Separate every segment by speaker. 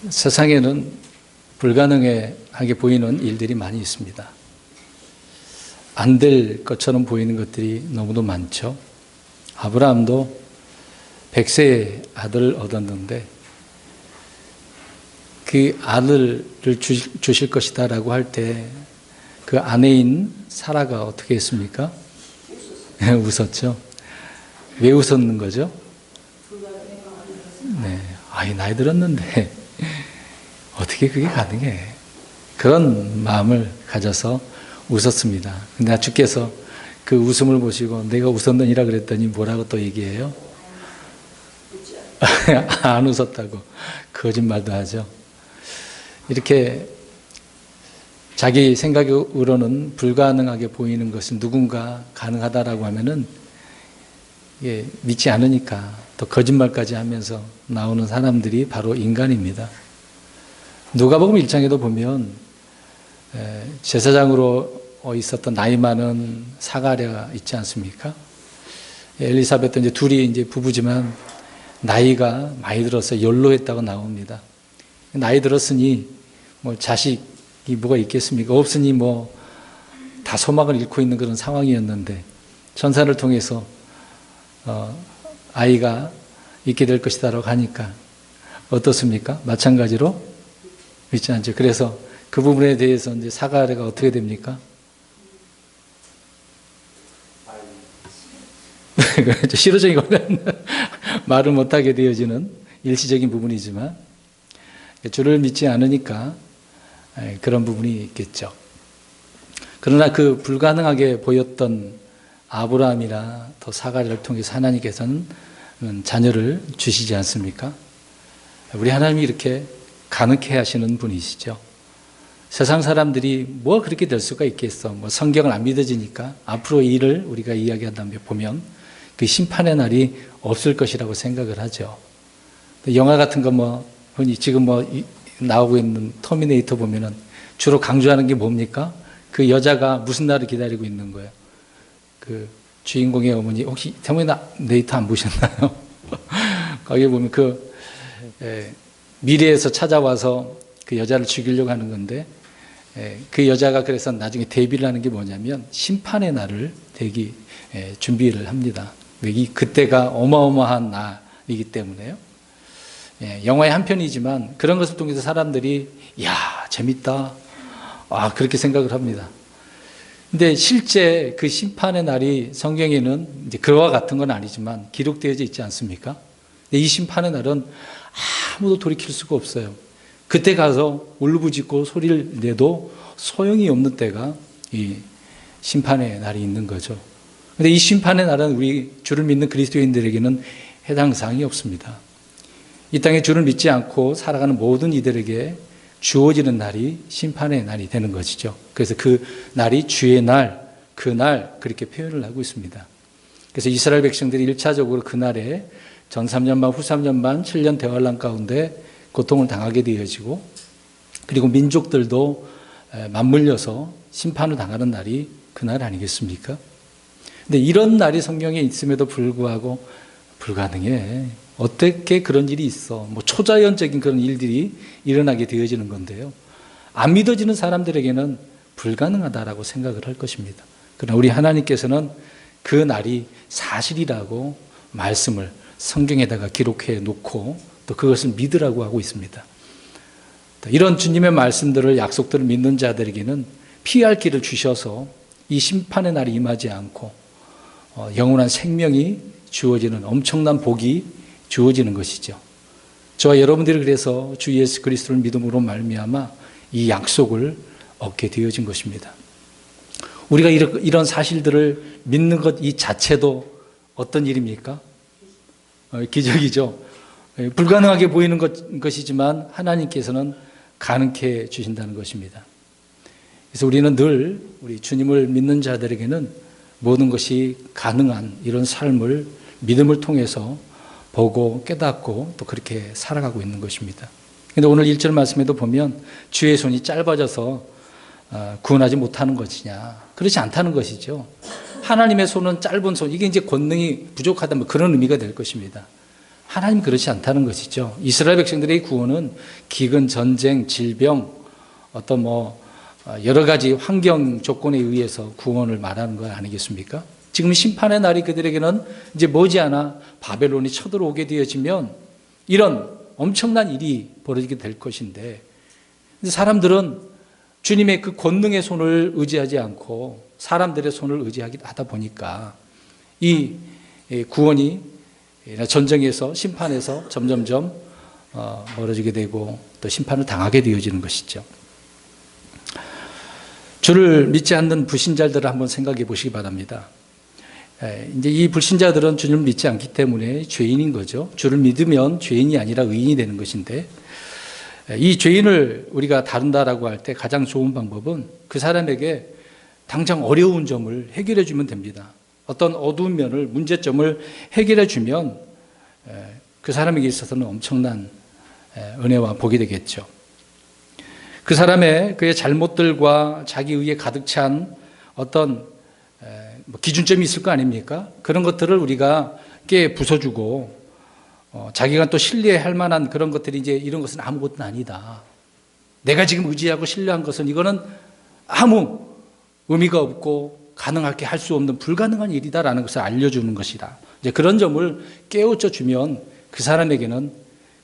Speaker 1: 세상에는 불가능하게 보이는 일들이 많이 있습니다. 안 될 것처럼 보이는 것들이 너무도 많죠. 아브라함도 100세의 아들을 얻었는데 그 아들을 주실 것이다 라고 할 때 그 아내인 사라가 어떻게 했습니까? 웃었죠. 왜 웃었는 거죠? 네, 아이 나이 들었는데 어떻게 그게 가능해? 그런 마음을 가져서 웃었습니다. 근데 주께서 그 웃음을 보시고 내가 웃었느니라 그랬더니 뭐라고 또 얘기해요? 안 웃었다고 거짓말도 하죠. 이렇게 자기 생각으로는 불가능하게 보이는 것이 누군가 가능하다라고 하면은 믿지 않으니까 또 거짓말까지 하면서 나오는 사람들이 바로 인간입니다. 누가복음 1장에도 보면 제사장으로 있었던 나이 많은 사가랴가 있지 않습니까? 엘리사벳도 이제 둘이 이제 부부지만 나이가 많이 들어서 연로했다고 나옵니다. 나이 들었으니 뭐 자식이 뭐가 있겠습니까? 없으니 뭐 다 소망을 잃고 있는 그런 상황이었는데 천사를 통해서 아이가 있게 될 것이다라고 하니까 어떻습니까? 마찬가지로 믿지 않죠. 그래서 그 부분에 대해서 이제 사가랴가 어떻게 됩니까? 실효적인 거는 말을 못하게 되어지는 일시적인 부분이지만 주를 믿지 않으니까 그런 부분이 있겠죠. 그러나 그 불가능하게 보였던 아브라함이나 또 사가랴를 통해서 하나님께서는 자녀를 주시지 않습니까? 우리 하나님이 이렇게 가능케 하시는 분이시죠. 세상 사람들이 뭐 그렇게 될 수가 있겠어. 뭐 성경을 안 믿어지니까 앞으로 이 일을 우리가 이야기한다면 보면 그 심판의 날이 없을 것이라고 생각을 하죠. 영화 같은 거 뭐 흔히 지금 뭐 나오고 있는 터미네이터 보면은 주로 강조하는 게 뭡니까? 그 여자가 무슨 날을 기다리고 있는 거예요. 그 주인공의 어머니 혹시 터미네이터 안 보셨나요? 거기에 보면 그 미래에서 찾아와서 그 여자를 죽이려고 하는 건데 그 여자가 그래서 나중에 대비를 하는 게 뭐냐면 심판의 날을 준비를 합니다. 그때가 어마어마한 날이기 때문에요. 영화의 한 편이지만 그런 것을 통해서 사람들이 야 재밌다 그렇게 생각을 합니다. 근데 실제 그 심판의 날이 성경에는 이제 그와 같은 건 아니지만 기록되어져 있지 않습니까? 근데 이 심판의 날은 아무도 돌이킬 수가 없어요. 그때 가서 울부짖고 소리를 내도 소용이 없는 때가 이 심판의 날이 있는 거죠. 근데 이 심판의 날은 우리 주를 믿는 그리스도인들에게는 해당 사항이 없습니다. 이 땅에 주를 믿지 않고 살아가는 모든 이들에게 주어지는 날이 심판의 날이 되는 것이죠. 그래서 그 날이 주의 날, 그날 그렇게 표현을 하고 있습니다. 그래서 이스라엘 백성들이 1차적으로 그날에 전 3년 반, 후 3년 반, 7년 대환란 가운데 고통을 당하게 되어지고 그리고 민족들도 맞물려서 심판을 당하는 날이 그날 아니겠습니까? 근데 이런 날이 성경에 있음에도 불구하고 불가능해. 어떻게 그런 일이 있어? 뭐 초자연적인 그런 일들이 일어나게 되어지는 건데요. 안 믿어지는 사람들에게는 불가능하다라고 생각을 할 것입니다. 그러나 우리 하나님께서는 그 날이 사실이라고 말씀을 성경에다가 기록해 놓고 또 그것을 믿으라고 하고 있습니다. 이런 주님의 말씀들을 약속들을 믿는 자들에게는 피할 길을 주셔서 이 심판의 날이 임하지 않고 영원한 생명이 주어지는 엄청난 복이 주어지는 것이죠. 저와 여러분들이 그래서 주 예수 그리스도를 믿음으로 말미암아 이 약속을 얻게 되어진 것입니다. 우리가 이런 사실들을 믿는 것 이 자체도 어떤 일입니까? 기적이죠. 불가능하게 보이는 것이지만 하나님께서는 가능케 주신다는 것입니다. 그래서 우리는 늘 우리 주님을 믿는 자들에게는 모든 것이 가능한 이런 삶을 믿음을 통해서 보고 깨닫고 또 그렇게 살아가고 있는 것입니다. 그런데 오늘 1절 말씀에도 보면 주의 손이 짧아져서 구원하지 못하는 것이냐. 그렇지 않다는 것이죠. 하나님의 손은 짧은 손, 이게 이제 권능이 부족하다면 그런 의미가 될 것입니다. 하나님 그렇지 않다는 것이죠. 이스라엘 백성들의 구원은 기근, 전쟁, 질병, 어떤 여러 가지 환경 조건에 의해서 구원을 말하는 거 아니겠습니까? 지금 심판의 날이 그들에게는 이제 머지않아 바벨론이 쳐들어오게 되어지면 이런 엄청난 일이 벌어지게 될 것인데, 사람들은 주님의 그 권능의 손을 의지하지 않고 사람들의 손을 의지하다 보니까 이 구원이 전쟁에서, 심판에서 점점점 멀어지게 되고 또 심판을 당하게 되어지는 것이죠. 주를 믿지 않는 불신자들을 한번 생각해 보시기 바랍니다. 이제 이 불신자들은 주님을 믿지 않기 때문에 죄인인 거죠. 주를 믿으면 죄인이 아니라 의인이 되는 것인데, 이 죄인을 우리가 다룬다라고 할 때 가장 좋은 방법은 그 사람에게 당장 어려운 점을 해결해 주면 됩니다. 어떤 어두운 면을, 문제점을 해결해 주면 그 사람에게 있어서는 엄청난 은혜와 복이 되겠죠. 그 사람의 그의 잘못들과 자기 의에 가득 찬 어떤 기준점이 있을 거 아닙니까? 그런 것들을 우리가 깨 부숴주고 자기가 또 신뢰할 만한 그런 것들이 이제 이런 것은 아무것도 아니다. 내가 지금 의지하고 신뢰한 것은 이거는 아무 의미가 없고 가능하게 할 수 없는 불가능한 일이다라는 것을 알려주는 것이다. 이제 그런 점을 깨우쳐 주면 그 사람에게는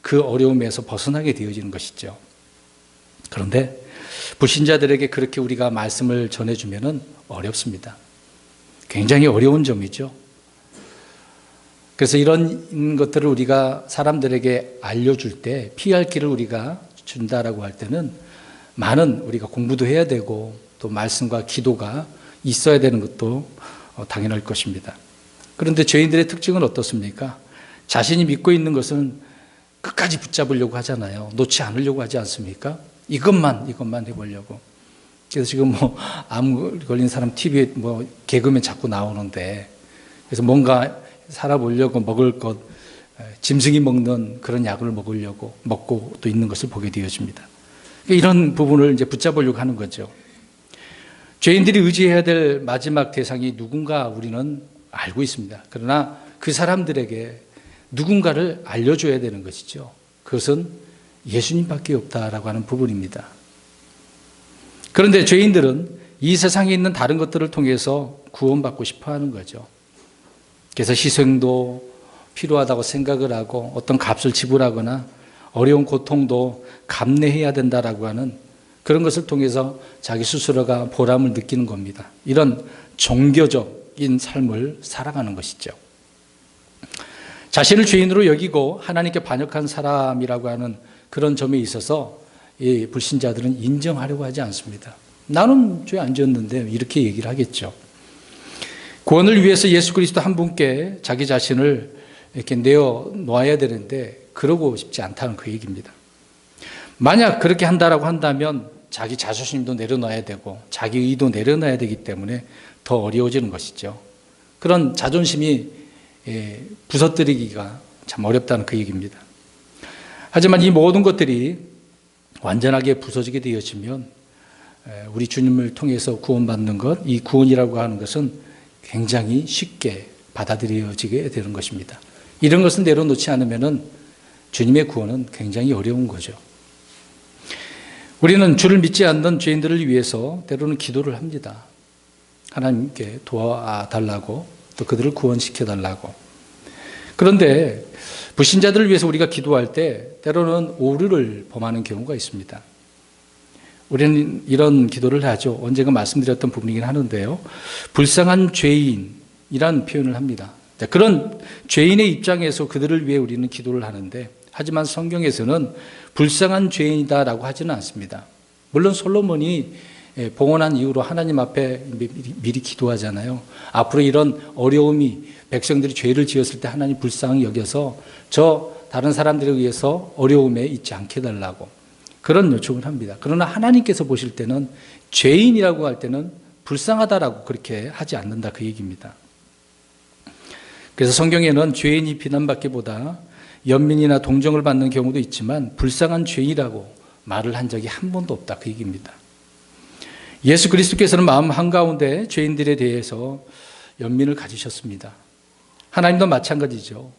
Speaker 1: 그 어려움에서 벗어나게 되어지는 것이죠. 그런데 불신자들에게 그렇게 우리가 말씀을 전해주면은 어렵습니다. 굉장히 어려운 점이죠. 그래서 이런 것들을 우리가 사람들에게 알려줄 때 피할 길을 우리가 준다라고 할 때는 많은 우리가 공부도 해야 되고 또 말씀과 기도가 있어야 되는 것도 당연할 것입니다. 그런데 죄인들의 특징은 어떻습니까? 자신이 믿고 있는 것은 끝까지 붙잡으려고 하잖아요. 놓지 않으려고 하지 않습니까? 이것만 해보려고. 그래서 지금 암 걸린 사람 TV에 개그맨 자꾸 나오는데, 그래서 뭔가 살아보려고 먹을 것, 짐승이 먹는 그런 약을 먹고 또 있는 것을 보게 되어집니다. 이런 부분을 이제 붙잡으려고 하는 거죠. 죄인들이 의지해야 될 마지막 대상이 누군가 우리는 알고 있습니다. 그러나 그 사람들에게 누군가를 알려줘야 되는 것이죠. 그것은 예수님밖에 없다라고 하는 부분입니다. 그런데 죄인들은 이 세상에 있는 다른 것들을 통해서 구원받고 싶어 하는 거죠. 그래서 희생도 필요하다고 생각을 하고 어떤 값을 지불하거나 어려운 고통도 감내해야 된다라고 하는 그런 것을 통해서 자기 스스로가 보람을 느끼는 겁니다. 이런 종교적인 삶을 살아가는 것이죠. 자신을 죄인으로 여기고 하나님께 반역한 사람이라고 하는 그런 점에 있어서 이 불신자들은 인정하려고 하지 않습니다. 나는 죄 안 지었는데 이렇게 얘기를 하겠죠. 구원을 위해서 예수 그리스도 한 분께 자기 자신을 이렇게 내어놓아야 되는데 그러고 싶지 않다는 그 얘기입니다. 만약 그렇게 한다라고 한다면 자기 자존심도 내려놔야 되고 자기 의도 내려놔야 되기 때문에 더 어려워지는 것이죠. 그런 자존심이 부서뜨리기가 참 어렵다는 그 얘기입니다. 하지만 이 모든 것들이 완전하게 부서지게 되어지면 우리 주님을 통해서 구원받는 것, 이 구원이라고 하는 것은 굉장히 쉽게 받아들여지게 되는 것입니다. 이런 것을 내려놓지 않으면 주님의 구원은 굉장히 어려운 거죠. 우리는 주를 믿지 않는 죄인들을 위해서 때로는 기도를 합니다. 하나님께 도와달라고, 또 그들을 구원시켜달라고. 그런데 불신자들을 위해서 우리가 기도할 때 때로는 오류를 범하는 경우가 있습니다. 우리는 이런 기도를 하죠. 언젠가 말씀드렸던 부분이긴 하는데요. 불쌍한 죄인이란 표현을 합니다. 그런 죄인의 입장에서 그들을 위해 우리는 기도를 하는데, 하지만 성경에서는 불쌍한 죄인이다라고 하지는 않습니다. 물론 솔로몬이 봉헌한 이후로 하나님 앞에 미리 기도하잖아요. 앞으로 이런 어려움이 백성들이 죄를 지었을 때 하나님 불쌍히 여겨서 저 다른 사람들에 의해서 어려움에 있지 않게 해달라고 그런 요청을 합니다. 그러나 하나님께서 보실 때는 죄인이라고 할 때는 불쌍하다라고 그렇게 하지 않는다 그 얘기입니다. 그래서 성경에는 죄인이 비난받기보다 연민이나 동정을 받는 경우도 있지만 불쌍한 죄인이라고 말을 한 적이 한 번도 없다 그 얘기입니다. 예수 그리스도께서는 마음 한가운데 죄인들에 대해서 연민을 가지셨습니다. 하나님도 마찬가지죠.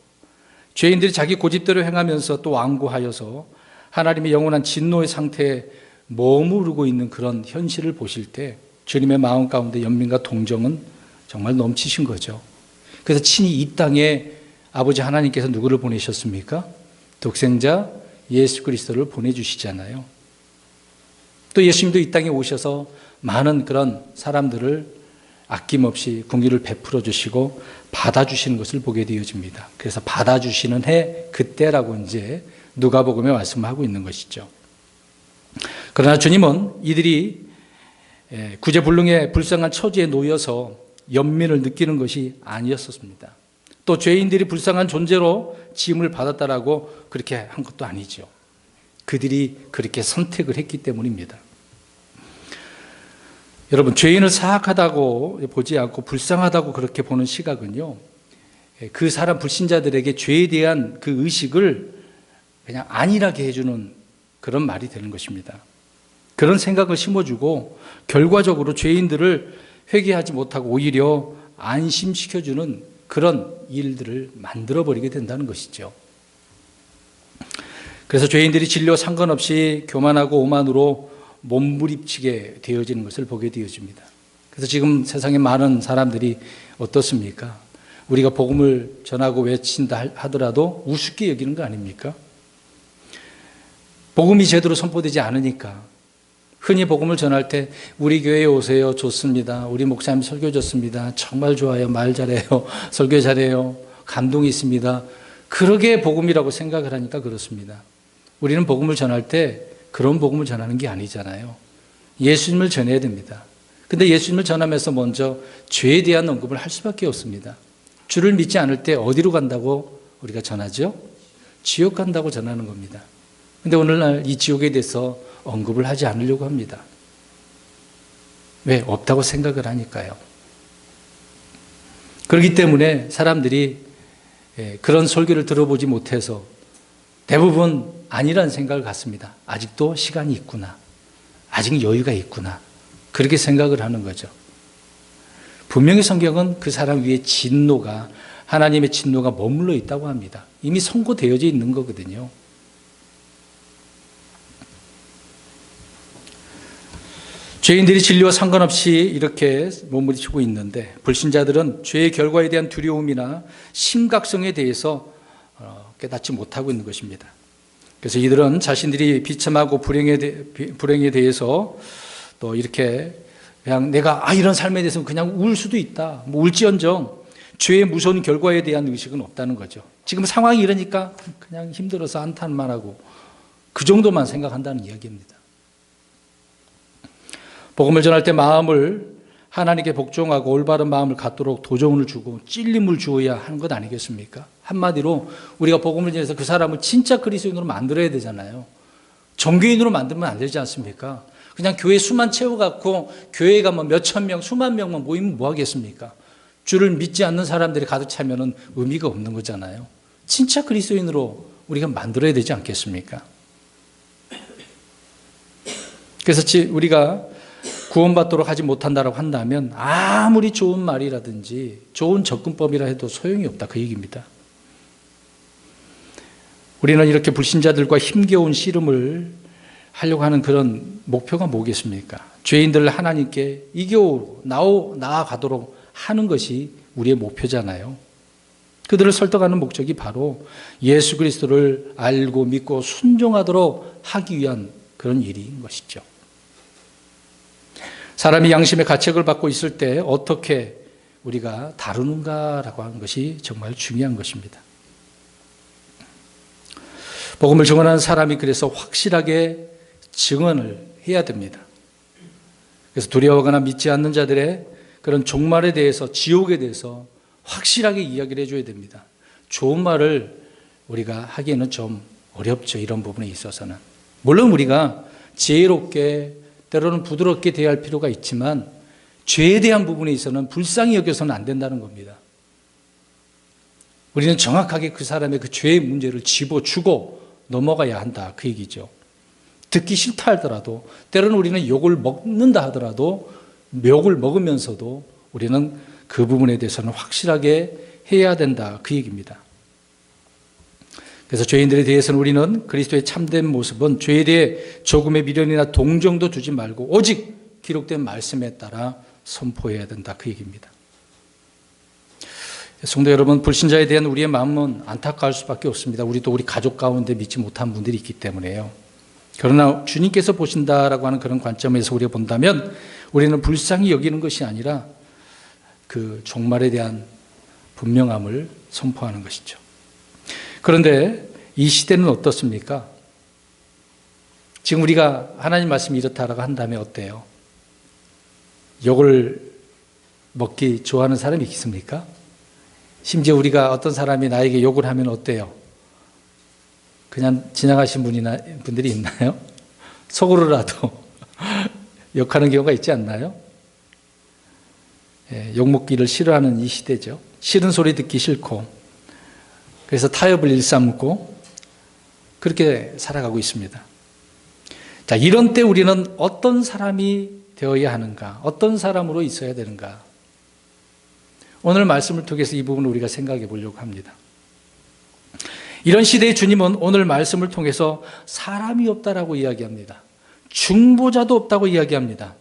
Speaker 1: 죄인들이 자기 고집대로 행하면서 또 완고하여서 하나님의 영원한 진노의 상태에 머무르고 있는 그런 현실을 보실 때 주님의 마음 가운데 연민과 동정은 정말 넘치신 거죠. 그래서 친히 이 땅에 아버지 하나님께서 누구를 보내셨습니까? 독생자 예수 그리스도를 보내주시잖아요. 또 예수님도 이 땅에 오셔서 많은 그런 사람들을 아낌없이 긍휼을 베풀어 주시고 받아주시는 것을 보게 되어집니다. 그래서 받아주시는 해 그때라고 이제 누가복음에 말씀하고 있는 것이죠. 그러나 주님은 이들이 구제불능의 불쌍한 처지에 놓여서 연민을 느끼는 것이 아니었습니다. 또 죄인들이 불쌍한 존재로 지음을 받았다라고 그렇게 한 것도 아니죠. 그들이 그렇게 선택을 했기 때문입니다. 여러분, 죄인을 사악하다고 보지 않고 불쌍하다고 그렇게 보는 시각은요, 그 사람 불신자들에게 죄에 대한 그 의식을 그냥 안일하게 해주는 그런 말이 되는 것입니다. 그런 생각을 심어주고 결과적으로 죄인들을 회개하지 못하고 오히려 안심시켜주는 그런 일들을 만들어버리게 된다는 것이죠. 그래서 죄인들이 진리와 상관없이 교만하고 오만으로 몸부림치게 되어지는 것을 보게 되어집니다. 그래서 지금 세상에 많은 사람들이 어떻습니까? 우리가 복음을 전하고 외친다 하더라도 우습게 여기는 거 아닙니까? 복음이 제대로 선포되지 않으니까 흔히 복음을 전할 때 우리 교회에 오세요. 좋습니다. 우리 목사님 설교 좋습니다. 정말 좋아요. 말 잘해요. 설교 잘해요. 감동이 있습니다. 그러게 복음이라고 생각을 하니까 그렇습니다. 우리는 복음을 전할 때 그런 복음을 전하는 게 아니잖아요. 예수님을 전해야 됩니다. 근데 예수님을 전하면서 먼저 죄에 대한 언급을 할 수밖에 없습니다. 주를 믿지 않을 때 어디로 간다고 우리가 전하죠? 지옥 간다고 전하는 겁니다. 근데 오늘날 이 지옥에 대해서 언급을 하지 않으려고 합니다. 왜? 없다고 생각을 하니까요. 그렇기 때문에 사람들이 그런 설교를 들어보지 못해서 대부분 아니라는 생각을 갖습니다. 아직도 시간이 있구나. 아직 여유가 있구나. 그렇게 생각을 하는 거죠. 분명히 성경은 그 사람 위에 진노가, 하나님의 진노가 머물러 있다고 합니다. 이미 선고되어져 있는 거거든요. 죄인들이 진리와 상관없이 이렇게 몸부림치고 있는데 불신자들은 죄의 결과에 대한 두려움이나 심각성에 대해서 깨닫지 못하고 있는 것입니다. 그래서 이들은 자신들이 비참하고 불행에 대해서 또 이렇게 그냥 내가 이런 삶에 대해서는 그냥 울 수도 있다. 뭐 울지언정 죄의 무서운 결과에 대한 의식은 없다는 거죠. 지금 상황이 이러니까 그냥 힘들어서 한탄만 하고 그 정도만 생각한다는 이야기입니다. 복음을 전할 때 마음을 하나님께 복종하고 올바른 마음을 갖도록 도전을 주고 찔림을 주어야 하는 것 아니겠습니까? 한마디로 우리가 복음을 전해서 그 사람을 진짜 그리스도인으로 만들어야 되잖아요. 종교인으로 만들면 안 되지 않습니까? 그냥 교회 수만 채워갖고 교회에 가면 몇천 명, 수만 명만 모이면 뭐 하겠습니까? 주를 믿지 않는 사람들이 가득 차면은 의미가 없는 거잖아요. 진짜 그리스도인으로 우리가 만들어야 되지 않겠습니까? 그래서 우리가 구원받도록 하지 못한다라고 한다면 아무리 좋은 말이라든지 좋은 접근법이라 해도 소용이 없다 그 얘기입니다. 우리는 이렇게 불신자들과 힘겨운 씨름을 하려고 하는 그런 목표가 뭐겠습니까? 죄인들을 하나님께 이겨 나아가도록 하는 것이 우리의 목표잖아요. 그들을 설득하는 목적이 바로 예수 그리스도를 알고 믿고 순종하도록 하기 위한 그런 일인 것이죠. 사람이 양심의 가책을 받고 있을 때 어떻게 우리가 다루는가라고 하는 것이 정말 중요한 것입니다. 복음을 증언하는 사람이 그래서 확실하게 증언을 해야 됩니다. 그래서 두려워하거나 믿지 않는 자들의 그런 종말에 대해서, 지옥에 대해서 확실하게 이야기를 해줘야 됩니다. 좋은 말을 우리가 하기에는 좀 어렵죠. 이런 부분에 있어서는. 물론 우리가 지혜롭게 때로는 부드럽게 대할 필요가 있지만 죄에 대한 부분에 있어서는 불쌍히 여겨서는 안 된다는 겁니다. 우리는 정확하게 그 사람의 그 죄의 문제를 집어주고 넘어가야 한다 그 얘기죠. 듣기 싫다 하더라도 때로는 우리는 욕을 먹는다 하더라도 욕을 먹으면서도 우리는 그 부분에 대해서는 확실하게 해야 된다 그 얘기입니다. 그래서 죄인들에 대해서는 우리는 그리스도의 참된 모습은 죄에 대해 조금의 미련이나 동정도 두지 말고 오직 기록된 말씀에 따라 선포해야 된다, 그 얘기입니다. 성도 여러분, 불신자에 대한 우리의 마음은 안타까울 수밖에 없습니다. 우리도 우리 가족 가운데 믿지 못한 분들이 있기 때문에요. 그러나 주님께서 보신다라고 하는 그런 관점에서 우리가 본다면 우리는 불쌍히 여기는 것이 아니라 그 종말에 대한 분명함을 선포하는 것이죠. 그런데 이 시대는 어떻습니까? 지금 우리가 하나님 말씀이 이렇다라고 한다면 어때요? 욕을 먹기 좋아하는 사람이 있습니까? 심지어 우리가 어떤 사람이 나에게 욕을 하면 어때요? 그냥 지나가신 분들이 있나요? 속으로라도 욕하는 경우가 있지 않나요? 욕 먹기를 싫어하는 이 시대죠. 싫은 소리 듣기 싫고, 그래서 타협을 일삼고 그렇게 살아가고 있습니다. 자, 이런 때 우리는 어떤 사람이 되어야 하는가? 어떤 사람으로 있어야 되는가? 오늘 말씀을 통해서 이 부분을 우리가 생각해 보려고 합니다. 이런 시대의 주님은 오늘 말씀을 통해서 사람이 없다라고 이야기합니다. 중보자도 없다고 이야기합니다.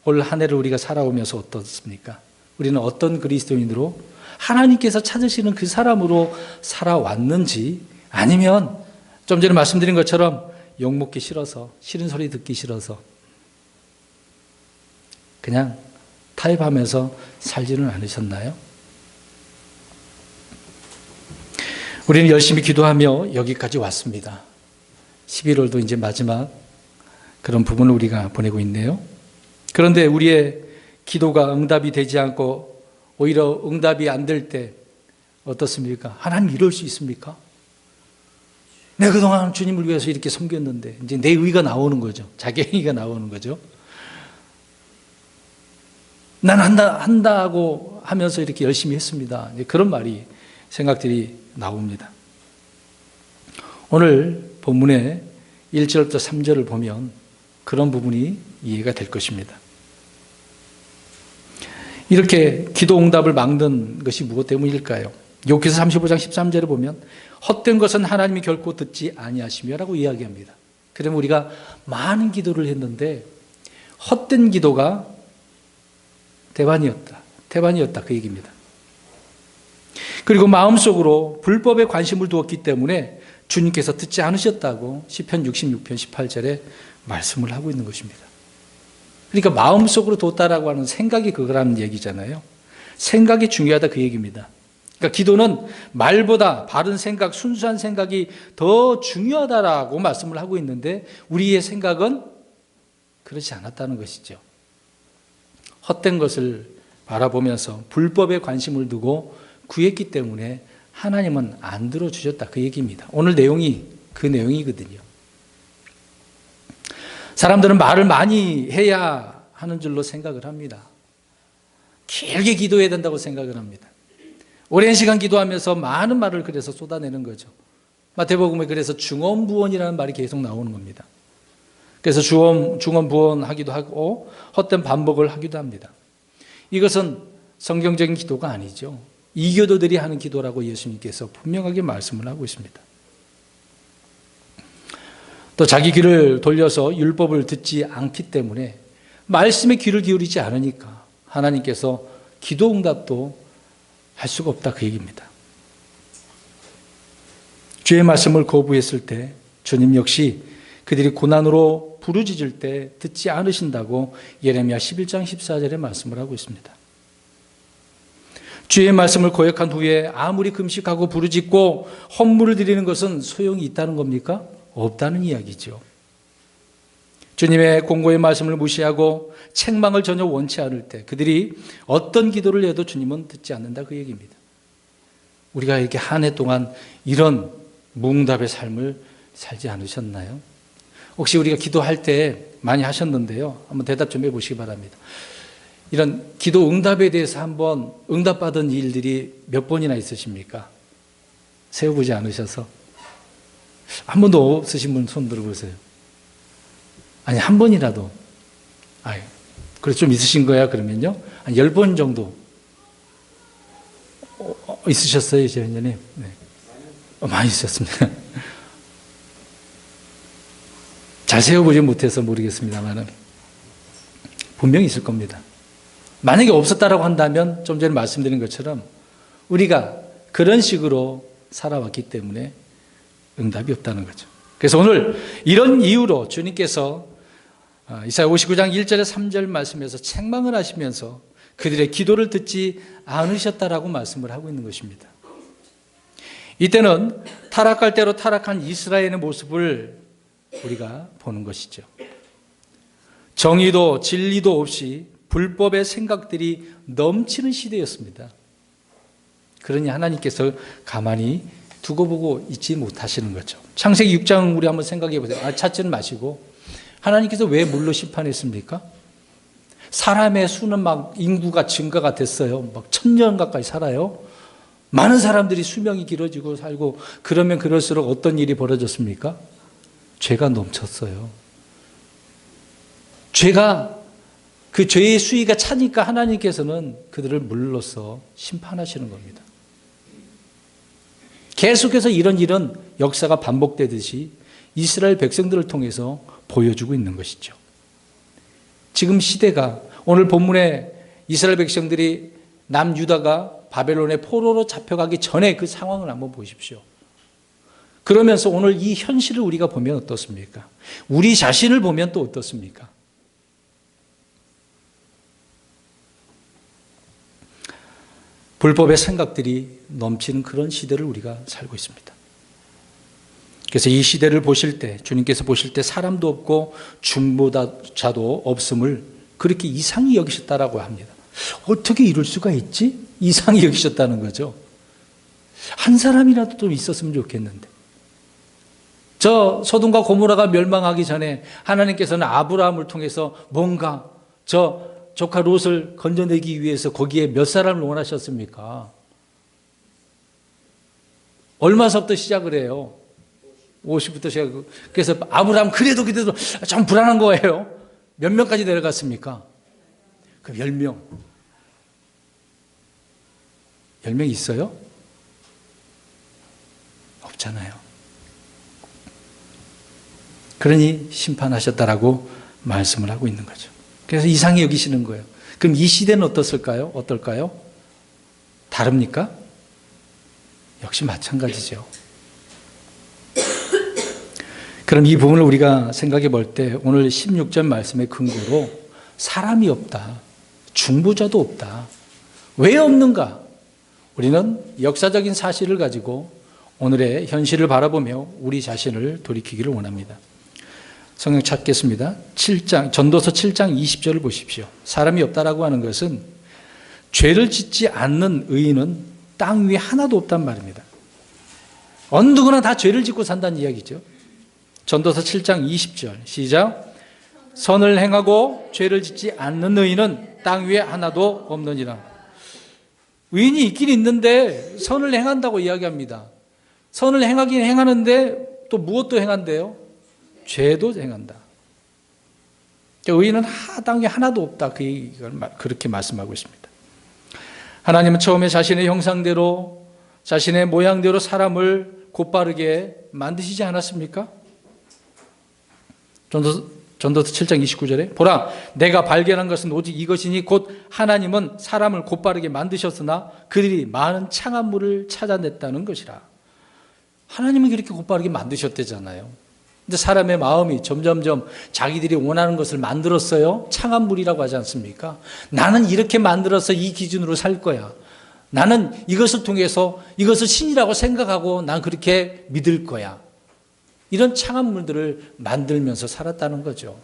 Speaker 1: 올 한 해를 우리가 살아오면서 어떻습니까? 우리는 어떤 그리스도인으로 하나님께서 찾으시는 그 사람으로 살아왔는지, 아니면 좀 전에 말씀드린 것처럼 욕먹기 싫어서, 싫은 소리 듣기 싫어서 그냥 타협하면서 살지는 않으셨나요? 우리는 열심히 기도하며 여기까지 왔습니다. 11월도 이제 마지막 그런 부분을 우리가 보내고 있네요. 그런데 우리의 기도가 응답이 되지 않고 오히려 응답이 안 될 때 어떻습니까? 하나님 이럴 수 있습니까? 내가 그동안 주님을 위해서 이렇게 섬겼는데, 이제 내 의가 나오는 거죠. 자기 의가 나오는 거죠. 난 한다고 하면서 이렇게 열심히 했습니다. 그런 말이, 생각들이 나옵니다. 오늘 본문의 1절부터 3절을 보면 그런 부분이 이해가 될 것입니다. 이렇게 기도 응답을 막는 것이 무엇 때문일까요? 욥기서 35장 13절에 보면 헛된 것은 하나님이 결코 듣지 아니하시며 라고 이야기합니다. 그러면 우리가 많은 기도를 했는데 헛된 기도가 태반이었다 그 얘기입니다. 그리고 마음속으로 불법에 관심을 두었기 때문에 주님께서 듣지 않으셨다고 시편 66편 18절에 말씀을 하고 있는 것입니다. 그러니까 마음속으로 뒀다라고 하는 생각이 그거라는 얘기잖아요. 생각이 중요하다 그 얘기입니다. 그러니까 기도는 말보다 바른 생각, 순수한 생각이 더 중요하다라고 말씀을 하고 있는데 우리의 생각은 그렇지 않았다는 것이죠. 헛된 것을 바라보면서 불법에 관심을 두고 구했기 때문에 하나님은 안 들어주셨다 그 얘기입니다. 오늘 내용이 그 내용이거든요. 사람들은 말을 많이 해야 하는 줄로 생각을 합니다. 길게 기도해야 된다고 생각을 합니다. 오랜 시간 기도하면서 많은 말을 그래서 쏟아내는 거죠. 마태복음에 그래서 중언부언이라는 말이 계속 나오는 겁니다. 그래서 중언부언하기도 하고 헛된 반복을 하기도 합니다. 이것은 성경적인 기도가 아니죠. 이교도들이 하는 기도라고 예수님께서 분명하게 말씀을 하고 있습니다. 또 자기 귀를 돌려서 율법을 듣지 않기 때문에 말씀에 귀를 기울이지 않으니까 하나님께서 기도 응답도 할 수가 없다 그 얘기입니다. 주의 말씀을 거부했을 때 주님 역시 그들이 고난으로 부르짖을 때 듣지 않으신다고 예레미야 11장 14절에 말씀을 하고 있습니다. 주의 말씀을 거역한 후에 아무리 금식하고 부르짖고 헌물을 드리는 것은 소용이 있다는 겁니까? 없다는 이야기죠. 주님의 공고의 말씀을 무시하고 책망을 전혀 원치 않을 때 그들이 어떤 기도를 해도 주님은 듣지 않는다 그 얘기입니다. 우리가 이렇게 한 해 동안 이런 무응답의 삶을 살지 않으셨나요? 혹시 우리가 기도할 때 많이 하셨는데요. 한번 대답 좀 해보시기 바랍니다. 이런 기도 응답에 대해서 한번 응답받은 일들이 몇 번이나 있으십니까? 세어보지 않으셔서. 한 번도 없으신 분 손 들어보세요. 아니, 한 번이라도. 그래, 좀 있으신 거야, 그러면요? 한 10번 정도 있으셨어요, 재현님? 네. 많이 있었습니다. 잘 세워보지 못해서 모르겠습니다만 분명히 있을 겁니다. 만약에 없었다라고 한다면 좀 전에 말씀드린 것처럼 우리가 그런 식으로 살아왔기 때문에 응답이 없다는 거죠. 그래서 오늘 이런 이유로 주님께서 이사야 59장 1절에 3절 말씀에서 책망을 하시면서 그들의 기도를 듣지 않으셨다라고 말씀을 하고 있는 것입니다. 이때는 타락할 대로 타락한 이스라엘의 모습을 우리가 보는 것이죠. 정의도 진리도 없이 불법의 생각들이 넘치는 시대였습니다. 그러니 하나님께서 가만히 두고 보고 있지 못하시는 거죠. 창세기 6장 우리 한번 생각해 보세요. 찾지는 마시고 하나님께서 왜 물로 심판했습니까? 사람의 수는 막 인구가 증가가 됐어요. 막 1000년 가까이 살아요. 많은 사람들이 수명이 길어지고 살고 그러면 그럴수록 어떤 일이 벌어졌습니까? 죄가 넘쳤어요. 그 죄의 수위가 차니까 하나님께서는 그들을 물로써 심판하시는 겁니다. 계속해서 이런 일은 역사가 반복되듯이 이스라엘 백성들을 통해서 보여주고 있는 것이죠. 지금 시대가 오늘 본문에 이스라엘 백성들이 남유다가 바벨론의 포로로 잡혀가기 전에 그 상황을 한번 보십시오. 그러면서 오늘 이 현실을 우리가 보면 어떻습니까? 우리 자신을 보면 또 어떻습니까? 불법의 생각들이 넘치는 그런 시대를 우리가 살고 있습니다. 그래서 이 시대를 보실 때, 주님께서 보실 때 사람도 없고 중보자도 없음을 그렇게 이상히 여기셨다라고 합니다. 어떻게 이럴 수가 있지? 이상히 여기셨다는 거죠. 한 사람이라도 좀 있었으면 좋겠는데. 저 소돔과 고모라가 멸망하기 전에 하나님께서는 아브라함을 통해서 뭔가 저 조카 롯을 건져내기 위해서 거기에 몇 사람을 원하셨습니까? 얼마서부터 시작을 해요? 50부터 시작하고. 그래서 아브라함 그래도 좀 불안한 거예요. 몇 명까지 내려갔습니까? 그럼 10명. 10명 있어요? 없잖아요. 그러니 심판하셨다라고 말씀을 하고 있는 거죠. 그래서 이상히 여기시는 거예요. 그럼 이 시대는 어떨까요? 다릅니까? 역시 마찬가지죠. 그럼 이 부분을 우리가 생각해 볼 때 오늘 16절 말씀의 근거로 사람이 없다. 중보자도 없다. 왜 없는가? 우리는 역사적인 사실을 가지고 오늘의 현실을 바라보며 우리 자신을 돌이키기를 원합니다. 성경 찾겠습니다. 전도서 7장 20절을 보십시오. 사람이 없다라고 하는 것은 죄를 짓지 않는 의인은 땅 위에 하나도 없단 말입니다. 어느 누구나 다 죄를 짓고 산다는 이야기죠. 전도서 7장 20절 시작. 선을 행하고 죄를 짓지 않는 의인은 땅 위에 하나도 없느니라. 의인이 있긴 있는데 선을 행한다고 이야기합니다. 선을 행하긴 행하는데 또 무엇도 행한대요? 죄도 행한다. 의인은 땅 위에 하나도 없다. 그렇게 말씀하고 있습니다. 하나님은 처음에 자신의 형상대로 자신의 모양대로 사람을 곧바르게 만드시지 않았습니까? 전도서 7장 29절에 보라 내가 발견한 것은 오직 이것이니 곧 하나님은 사람을 곧바르게 만드셨으나 그들이 많은 창한물을 찾아냈다는 것이라. 하나님은 그렇게 곧바르게 만드셨대잖아요. 근데 사람의 마음이 점점점 자기들이 원하는 것을 만들었어요. 창한물이라고 하지 않습니까? 나는 이렇게 만들어서 이 기준으로 살 거야. 나는 이것을 통해서 이것을 신이라고 생각하고 난 그렇게 믿을 거야. 이런 창한물들을 만들면서 살았다는 거죠.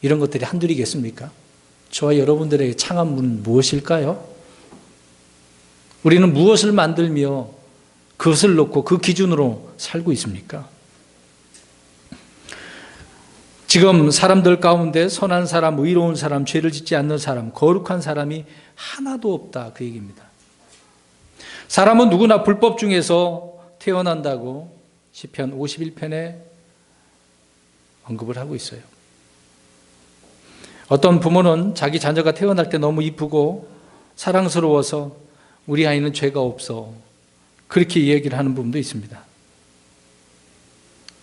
Speaker 1: 이런 것들이 한둘이겠습니까? 저와 여러분들에게 창한물은 무엇일까요? 우리는 무엇을 만들며 그것을 놓고 그 기준으로 살고 있습니까? 지금 사람들 가운데 선한 사람, 의로운 사람, 죄를 짓지 않는 사람, 거룩한 사람이 하나도 없다 그 얘기입니다. 사람은 누구나 불법 중에서 태어난다고 시편 51편에 언급을 하고 있어요. 어떤 부모는 자기 자녀가 태어날 때 너무 이쁘고 사랑스러워서 우리 아이는 죄가 없어 그렇게 이야기를 하는 부분도 있습니다.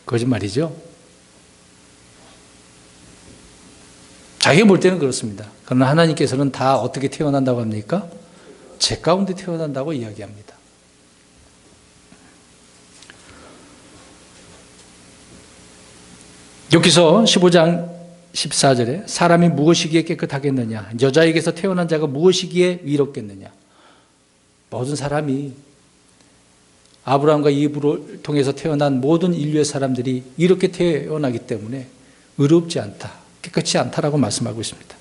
Speaker 1: 거짓말이죠. 자기가 볼 때는 그렇습니다. 그러나 하나님께서는 다 어떻게 태어난다고 합니까? 죄 가운데 태어난다고 이야기합니다. 여기서 15장 14절에 사람이 무엇이기에 깨끗하겠느냐, 여자에게서 태어난 자가 무엇이기에 의롭겠느냐. 모든 사람이 아브라함과 이브를 통해서 태어난 모든 인류의 사람들이 이렇게 태어나기 때문에 의롭지 않다, 깨끗이 않다라고 말씀하고 있습니다.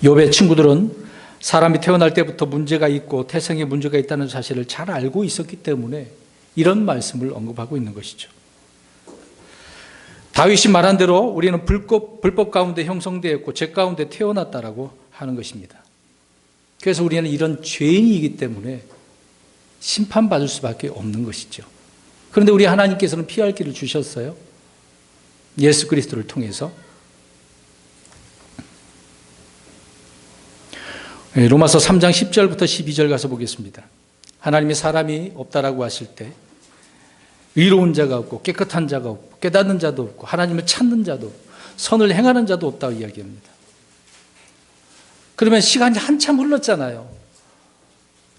Speaker 1: 욥의 친구들은 사람이 태어날 때부터 문제가 있고 태생에 문제가 있다는 사실을 잘 알고 있었기 때문에 이런 말씀을 언급하고 있는 것이죠. 다윗이 말한 대로 우리는 불법 가운데 형성되었고 죄 가운데 태어났다라고 하는 것입니다. 그래서 우리는 이런 죄인이기 때문에 심판받을 수밖에 없는 것이죠. 그런데 우리 하나님께서는 피할 길을 주셨어요. 예수 그리스도를 통해서. 로마서 3장 10절부터 12절 가서 보겠습니다. 하나님이 사람이 없다라고 하실 때 의로운 자가 없고 깨끗한 자가 없고 깨닫는 자도 없고 하나님을 찾는 자도 없고 선을 행하는 자도 없다고 이야기합니다. 그러면 시간이 한참 흘렀잖아요.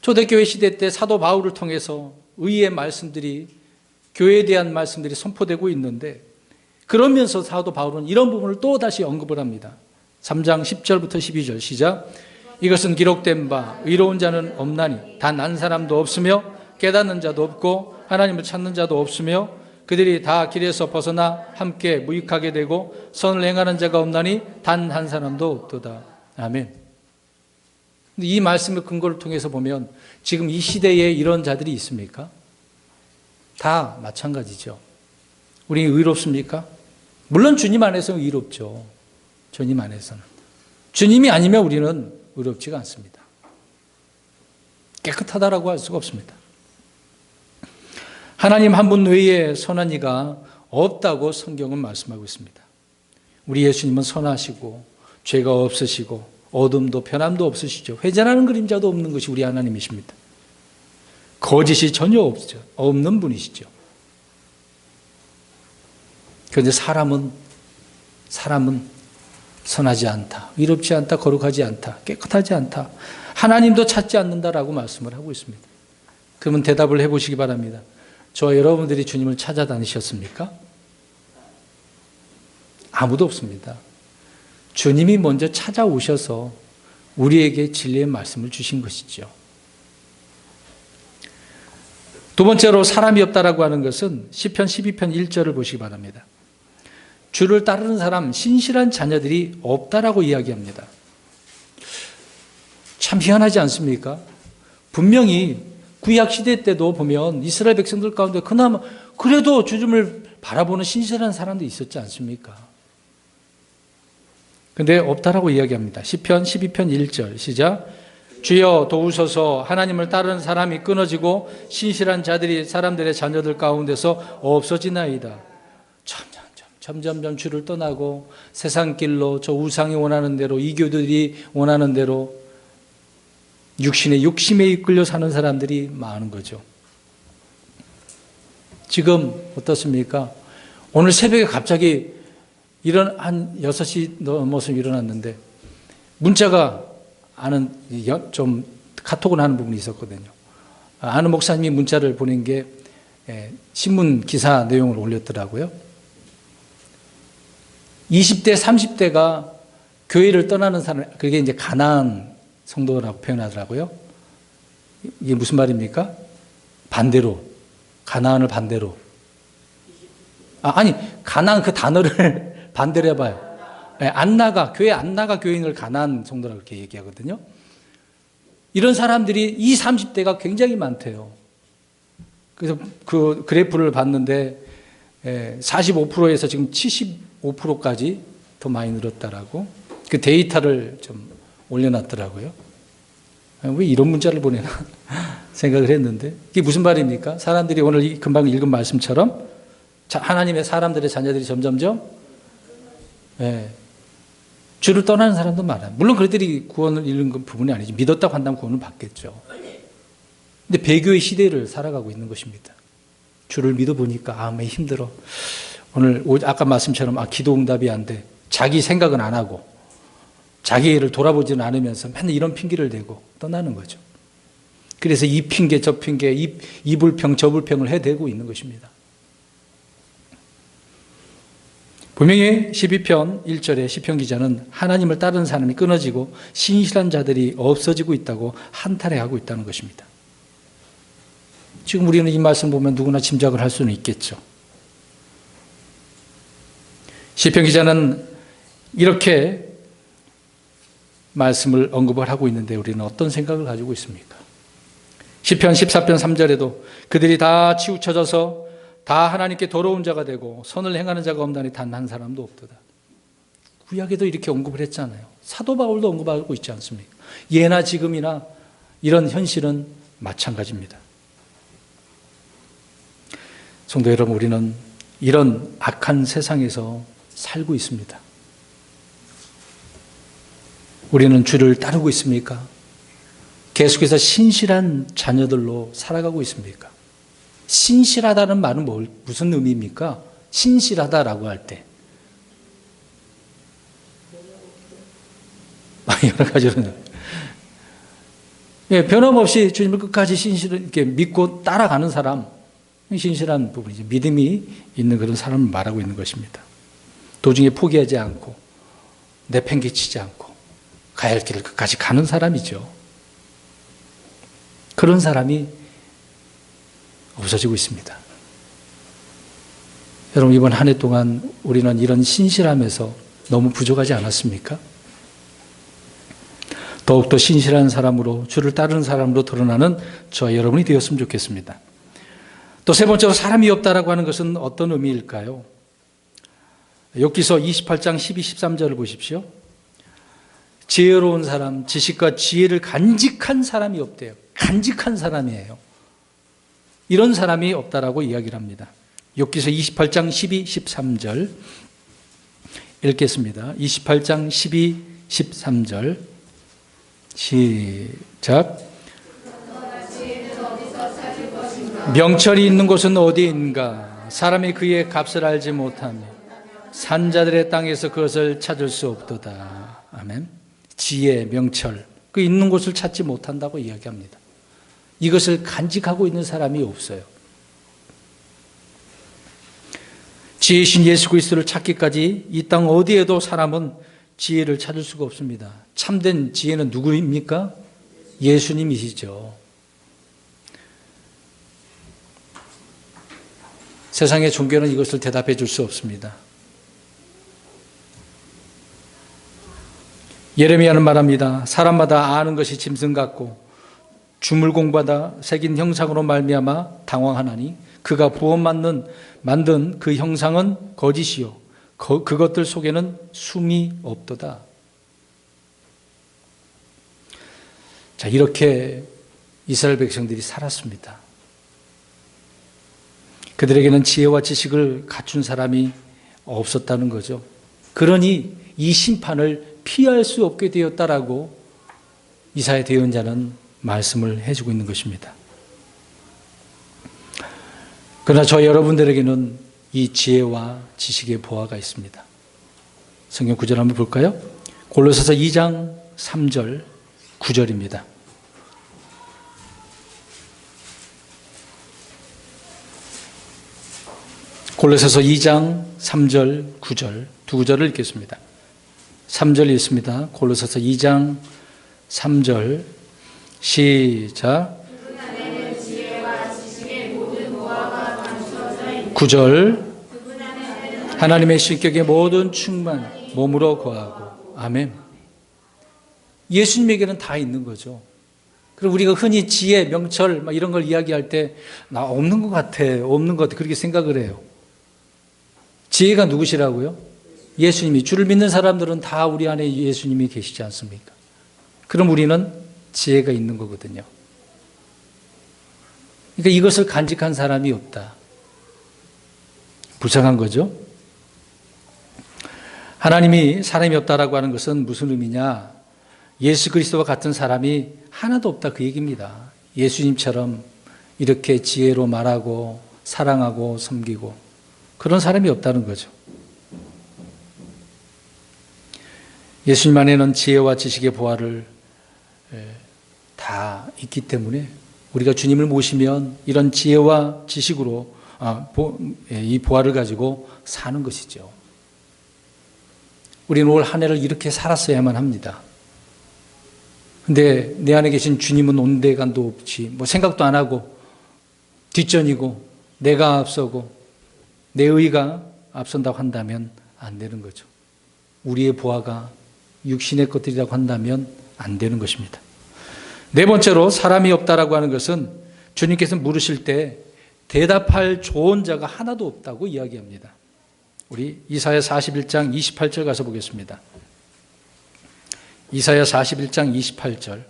Speaker 1: 초대교회 시대 때 사도 바울을 통해서 의의 말씀들이, 교회에 대한 말씀들이 선포되고 있는데, 그러면서 사도 바울은 이런 부분을 또 다시 언급을 합니다. 3장 10절부터 12절 시작. 이것은 기록된 바 의로운 자는 없나니 단 한 사람도 없으며 깨닫는 자도 없고 하나님을 찾는 자도 없으며 그들이 다 길에서 벗어나 함께 무익하게 되고 선을 행하는 자가 없나니 단 한 사람도 없도다. 아멘. 이 말씀의 근거를 통해서 보면 지금 이 시대에 이런 자들이 있습니까? 다 마찬가지죠. 우리 의롭습니까? 물론 주님 안에서는 의롭죠. 주님 안에서는. 주님이 아니면 우리는 의롭지가 않습니다. 깨끗하다라고 할 수가 없습니다. 하나님 한 분 외에 선한 이가 없다고 성경은 말씀하고 있습니다. 우리 예수님은 선하시고 죄가 없으시고 어둠도 변함도 없으시죠. 회전하는 그림자도 없는 것이 우리 하나님이십니다. 거짓이 전혀 없는 분이시죠. 그런데 사람은 선하지 않다, 의롭지 않다, 거룩하지 않다, 깨끗하지 않다, 하나님도 찾지 않는다라고 말씀을 하고 있습니다. 그러면 대답을 해보시기 바랍니다. 저와 여러분들이 주님을 찾아다니셨습니까? 아무도 없습니다. 주님이 먼저 찾아오셔서 우리에게 진리의 말씀을 주신 것이죠. 두 번째로 사람이 없다라고 하는 것은 시편 12편 1절을 보시기 바랍니다. 주를 따르는 사람, 신실한 자녀들이 없다라고 이야기합니다. 참 희한하지 않습니까? 분명히 구약시대 때도 보면 이스라엘 백성들 가운데 그나마 그래도 주님을 바라보는 신실한 사람도 있었지 않습니까? 근데 없다라고 이야기합니다. 시편 12편 1절 시작. 주여 도우소서. 하나님을 따르는 사람이 끊어지고 신실한 자들이 사람들의 자녀들 가운데서 없어지나이다. 점점 주를 떠나고 세상 길로 저 우상이 원하는 대로, 이교들이 원하는 대로 육신의 욕심에 이끌려 사는 사람들이 많은 거죠. 지금 어떻습니까? 오늘 새벽에 갑자기 한 6시 넘어서 일어났는데 문자가 좀 카톡을 하는 부분이 있었거든요. 아는 목사님이 문자를 보낸 게 신문 기사 내용을 올렸더라고요. 20대, 30대가 교회를 떠나는 사람, 그게 이제 가나안 성도라고 표현하더라고요. 이게 무슨 말입니까? 반대로. 가나안을 반대로. 아니, 가나안 그 단어를 반대로 해봐요. 교회 안 나가 교인을 가나안 성도라고 이렇게 얘기하거든요. 이런 사람들이 20, 30대가 굉장히 많대요. 그래서 그 그래프를 봤는데 45%에서 지금 75%까지 더 많이 늘었다라고 그 데이터를 좀 올려놨더라고요. 왜 이런 문자를 보내나 생각을 했는데 이게 무슨 말입니까? 사람들이 오늘 금방 읽은 말씀처럼 하나님의 사람들의 자녀들이 점점점 주를 떠나는 사람도 많아요. 물론 그들이 구원을 잃는 부분이 아니지. 믿었다고 한다면 구원을 받겠죠. 근데 배교의 시대를 살아가고 있는 것입니다. 주를 믿어보니까 매 힘들어. 오늘 아까 말씀처럼 기도 응답이 안 돼. 자기 생각은 안 하고 자기 일을 돌아보지는 않으면서 맨날 이런 핑계를 대고 떠나는 거죠. 그래서 이 핑계 저 핑계 이 불평 저 불평을 해대고 있는 것입니다. 분명히 12편 1절에 시편 기자는 하나님을 따르는 사람이 끊어지고 신실한 자들이 없어지고 있다고 한탄해하고 있다는 것입니다. 지금 우리는 이 말씀 보면 누구나 짐작을 할 수는 있겠죠. 시편 기자는 이렇게 말씀을 언급을 하고 있는데 우리는 어떤 생각을 가지고 있습니까? 시편 14편 3절에도 그들이 다 치우쳐져서 다 하나님께 더러운 자가 되고 선을 행하는 자가 없나니 단 한 사람도 없도다. 구약에도 이렇게 언급을 했잖아요. 사도 바울도 언급하고 있지 않습니까? 예나 지금이나 이런 현실은 마찬가지입니다. 성도 여러분, 우리는 이런 악한 세상에서 살고 있습니다. 우리는 주를 따르고 있습니까? 계속해서 신실한 자녀들로 살아가고 있습니까? 신실하다는 말은 무슨 의미입니까? 신실하다라고 할 때 여러 가지로 변함없이 주님을 끝까지 신실하게 믿고 따라가는 사람, 신실한 부분이죠. 믿음이 있는 그런 사람을 말하고 있는 것입니다. 도중에 포기하지 않고 내팽개치지 않고 가야 할 길을 끝까지 가는 사람이죠. 그런 사람이 없어지고 있습니다. 여러분, 이번 한 해 동안 우리는 이런 신실함에서 너무 부족하지 않았습니까? 더욱더 신실한 사람으로, 주를 따르는 사람으로 드러나는 저와 여러분이 되었으면 좋겠습니다. 또 세 번째로 사람이 없다라고 하는 것은 어떤 의미일까요? 욥기서 28장 12, 13절을 보십시오. 지혜로운 사람, 지식과 지혜를 간직한 사람이 없대요. 간직한 사람이에요. 이런 사람이 없다라고 이야기를 합니다. 욥기서 28장 12, 13절 읽겠습니다. 28장 12, 13절 시작. 명철이 있는 곳은 어디인가? 사람이 그의 값을 알지 못하며 산자들의 땅에서 그것을 찾을 수 없도다. 아멘. 지혜, 명철, 그 있는 곳을 찾지 못한다고 이야기합니다. 이것을 간직하고 있는 사람이 없어요. 지혜이신 예수 그리스도를 찾기까지 이 땅 어디에도 사람은 지혜를 찾을 수가 없습니다. 참된 지혜는 누구입니까? 예수님이시죠. 세상의 종교는 이것을 대답해 줄 수 없습니다. 예레미야는 말합니다. 사람마다 아는 것이 짐승 같고 주물공마다 새긴 형상으로 말미암아 당황하나니 그가 부어 만든 그 형상은 거짓이요 그것들 속에는 숨이 없도다. 자, 이렇게 이스라엘 백성들이 살았습니다. 그들에게는 지혜와 지식을 갖춘 사람이 없었다는 거죠. 그러니 이 심판을 피할 수 없게 되었다라고 이사야 대언자는 말씀을 해주고 있는 것입니다. 그러나 저 여러분들에게는 이 지혜와 지식의 보화가 있습니다. 성경 구절 한번 볼까요? 골로새서 2장 3절 9절입니다. 골로새서 2장 3절 9절 두 구절을 읽겠습니다. 3절 읽습니다. 골로새서 2장 3절 시작. 9절 하나님의 신격의 모든 충만 몸으로 거하고. 아멘. 예수님에게는 다 있는 거죠. 그리고 우리가 흔히 지혜, 명철 이런 걸 이야기할 때 나 없는 것 같아 그렇게 생각을 해요. 지혜가 누구시라고요? 예수님이. 주를 믿는 사람들은 다 우리 안에 예수님이 계시지 않습니까? 그럼 우리는 지혜가 있는 거거든요. 그러니까 이것을 간직한 사람이 없다. 불쌍한 거죠. 하나님이 사람이 없다라고 하는 것은 무슨 의미냐? 예수 그리스도와 같은 사람이 하나도 없다 그 얘기입니다. 예수님처럼 이렇게 지혜로 말하고 사랑하고 섬기고 그런 사람이 없다는 거죠. 예수님 안에는 지혜와 지식의 보화를 다 있기 때문에 우리가 주님을 모시면 이런 지혜와 지식으로 이 보화를 가지고 사는 것이죠. 우리는 올 한 해를 이렇게 살았어야만 합니다. 근데 내 안에 계신 주님은 온데간도 없이 생각도 안 하고 뒷전이고 내가 앞서고 내 의가 앞선다고 한다면 안 되는 거죠. 우리의 보화가 육신의 것들이라고 한다면 안 되는 것입니다. 네 번째로 사람이 없다라고 하는 것은 주님께서 물으실 때 대답할 좋은 자가 하나도 없다고 이야기합니다. 우리 이사야 41장 28절 가서 보겠습니다. 이사야 41장 28절.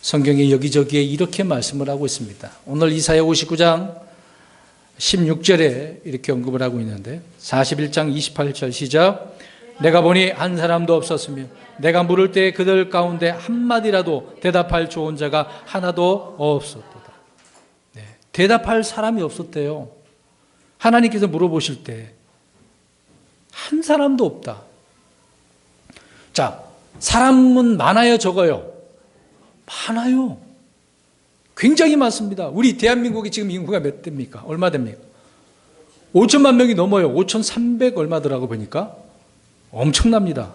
Speaker 1: 성경에 여기저기에 이렇게 말씀을 하고 있습니다. 오늘 이사야 59장 16절에 이렇게 언급을 하고 있는데 41장 28절 시작. 내가 보니 한 사람도 없었으며 내가 물을 때 그들 가운데 한마디라도 대답할 좋은 자가 하나도 없었도다. 네, 대답할 사람이 없었대요. 하나님께서 물어보실 때 한 사람도 없다. 자, 사람은 많아요, 적어요? 많아요. 굉장히 많습니다. 우리 대한민국이 지금 인구가 몇 됩니까? 얼마 됩니까? 5천만 명이 넘어요. 5,300 얼마더라고 보니까. 엄청납니다.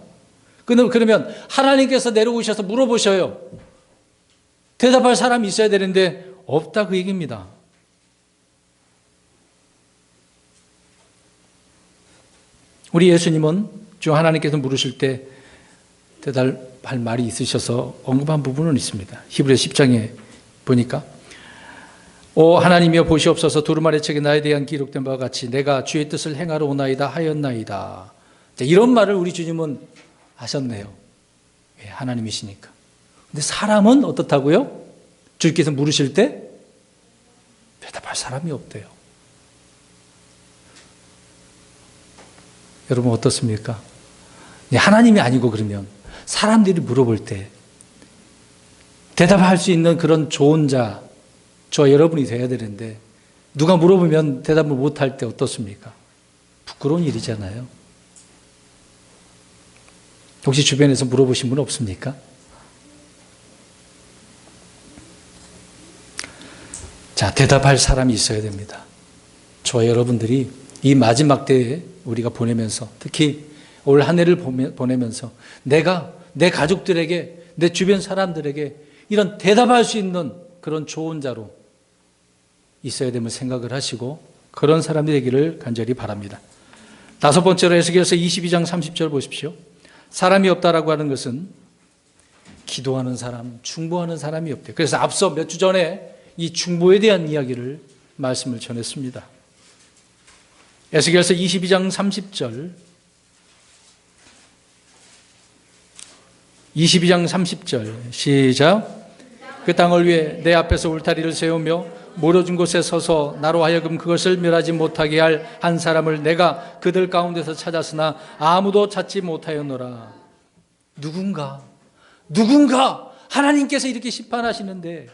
Speaker 1: 그러면 하나님께서 내려오셔서 물어보셔요. 대답할 사람이 있어야 되는데 없다 그 얘기입니다. 우리 예수님은 주 하나님께서 물으실 때 대답할 말이 있으셔서 언급한 부분은 있습니다. 히브리서 10장에 보니까 오 하나님이여 보시옵소서 두루마리 책에 나에 대한 기록된 바와 같이 내가 주의 뜻을 행하러 오나이다 하였나이다. 이런 말을 우리 주님은 하셨네요. 하나님이시니까. 근데 사람은 어떻다고요? 주께서 물으실 때 대답할 사람이 없대요. 여러분 어떻습니까? 하나님이 아니고 그러면 사람들이 물어볼 때 대답할 수 있는 그런 좋은 자, 저 여러분이 돼야 되는데 누가 물어보면 대답을 못할 때 어떻습니까? 부끄러운 일이잖아요. 혹시 주변에서 물어보신 분 없습니까? 자, 대답할 사람이 있어야 됩니다. 저 여러분들이 이 마지막 때에 우리가 보내면서 특히 올 한 해를 보내면서 내가 내 가족들에게 내 주변 사람들에게 이런 대답할 수 있는 그런 좋은 자로 있어야 됨을 생각을 하시고 그런 사람들이 되기를 간절히 바랍니다. 다섯 번째로 에스겔서 22장 30절 보십시오. 사람이 없다라고 하는 것은 기도하는 사람, 중보하는 사람이 없대요. 그래서 앞서 몇 주 전에 이 중보에 대한 이야기를 말씀을 전했습니다. 에스겔서 22장 30절 22장 30절 시작. 그 땅을 위해 내 앞에서 울타리를 세우며 모려진 곳에 서서 나로 하여금 그것을 멸하지 못하게 할 한 사람을 내가 그들 가운데서 찾았으나 아무도 찾지 못하였노라. 누군가 하나님께서 이렇게 심판하시는데